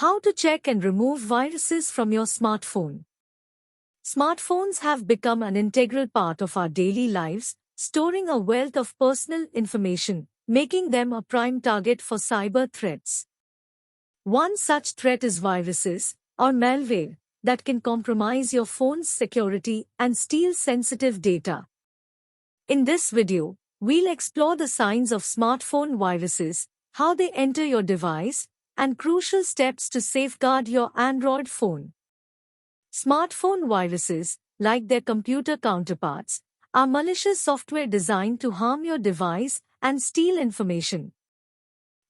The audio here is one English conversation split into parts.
How to check and remove viruses from your smartphone. Smartphones have become an integral part of our daily lives, storing a wealth of personal information, making them a prime target for cyber threats. One such threat is viruses, or malware, that can compromise your phone's security and steal sensitive data. In this video, we'll explore the signs of smartphone viruses, how they enter your device, and crucial steps to safeguard your Android phone. Smartphone viruses, like their computer counterparts, are malicious software designed to harm your device and steal information.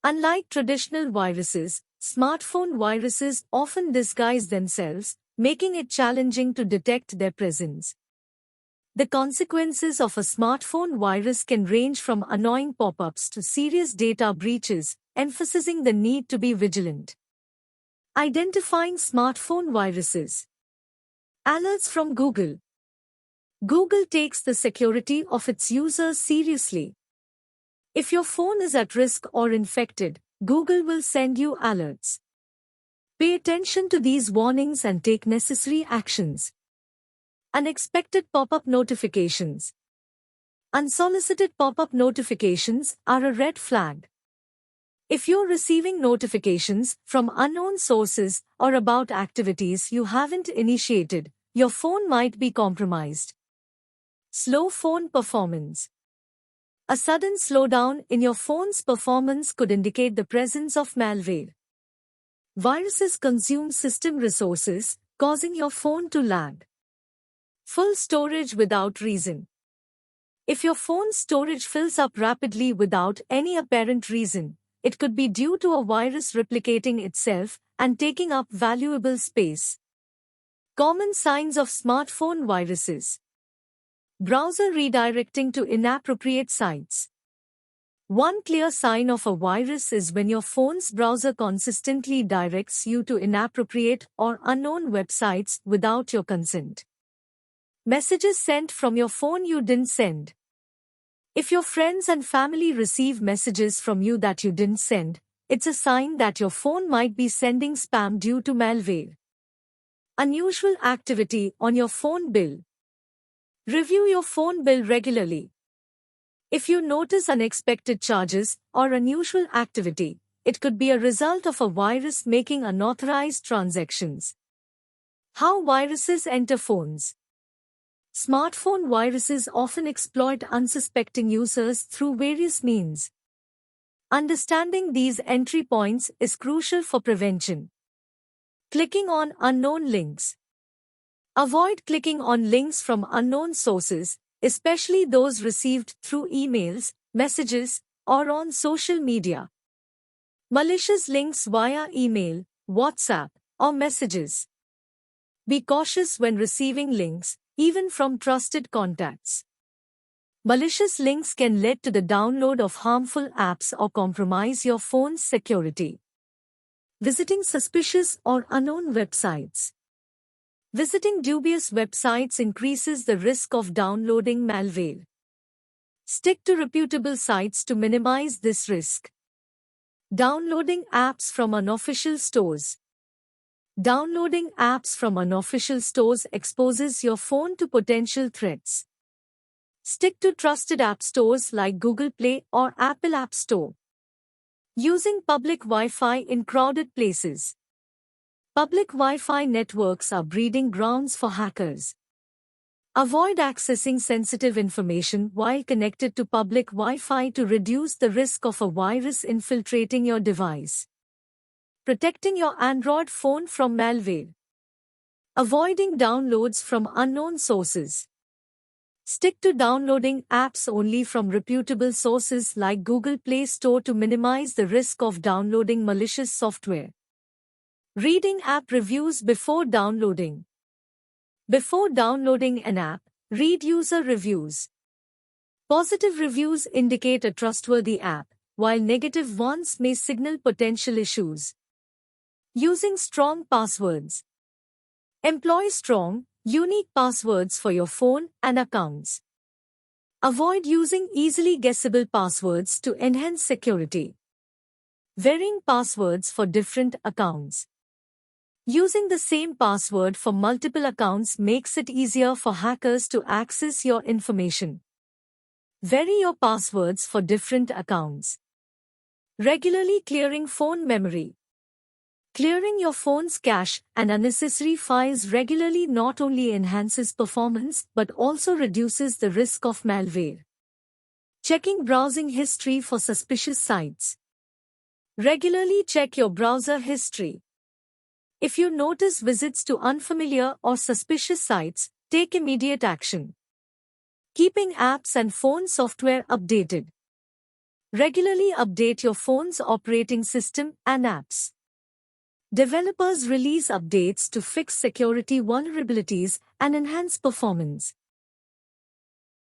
Unlike traditional viruses, smartphone viruses often disguise themselves, making it challenging to detect their presence. The consequences of a smartphone virus can range from annoying pop-ups to serious data breaches, emphasizing the need to be vigilant. Identifying smartphone viruses. Alerts from Google. Google takes the security of its users seriously. If your phone is at risk or infected, Google will send you alerts. Pay attention to these warnings and take necessary actions. Unexpected pop-up notifications. Unsolicited pop-up notifications are a red flag. If you're receiving notifications from unknown sources or about activities you haven't initiated, your phone might be compromised. Slow phone performance. A sudden slowdown in your phone's performance could indicate the presence of malware. Viruses consume system resources, causing your phone to lag. Full storage without reason. If your phone's storage fills up rapidly without any apparent reason, it could be due to a virus replicating itself and taking up valuable space. Common signs of smartphone viruses. Browser redirecting to inappropriate sites. One clear sign of a virus is when your phone's browser consistently directs you to inappropriate or unknown websites without your consent. Messages sent from your phone you didn't send. If your friends and family receive messages from you that you didn't send, it's a sign that your phone might be sending spam due to malware. Unusual activity on your phone bill. Review your phone bill regularly. If you notice unexpected charges or unusual activity, it could be a result of a virus making unauthorized transactions. How viruses enter phones. Smartphone viruses often exploit unsuspecting users through various means. Understanding these entry points is crucial for prevention. Clicking on unknown links. Avoid clicking on links from unknown sources, especially those received through emails, messages, or on social media. Malicious links via email, WhatsApp, or messages. Be cautious when receiving links, even from trusted contacts. Malicious links can lead to the download of harmful apps or compromise your phone's security. Visiting suspicious or unknown websites. Visiting dubious websites increases the risk of downloading malware. Stick to reputable sites to minimize this risk. Downloading apps from unofficial stores. Downloading apps from unofficial stores exposes your phone to potential threats. Stick to trusted app stores like Google Play or Apple App Store. Using public Wi-Fi in crowded places. Public Wi-Fi networks are breeding grounds for hackers. Avoid accessing sensitive information while connected to public Wi-Fi to reduce the risk of a virus infiltrating your device. Protecting your Android phone from malware. Avoiding downloads from unknown sources. Stick to downloading apps only from reputable sources like Google Play Store to minimize the risk of downloading malicious software. Reading app reviews before downloading. Before downloading an app, read user reviews. Positive reviews indicate a trustworthy app, while negative ones may signal potential issues. Using strong passwords. Employ strong, unique passwords for your phone and accounts. Avoid using easily guessable passwords to enhance security. Varying passwords for different accounts. Using the same password for multiple accounts makes it easier for hackers to access your information. Vary your passwords for different accounts. Regularly clearing phone memory. Clearing your phone's cache and unnecessary files regularly not only enhances performance but also reduces the risk of malware. Checking browsing history for suspicious sites. Regularly check your browser history. If you notice visits to unfamiliar or suspicious sites, take immediate action. Keeping apps and phone software updated. Regularly update your phone's operating system and apps. Developers release updates to fix security vulnerabilities and enhance performance.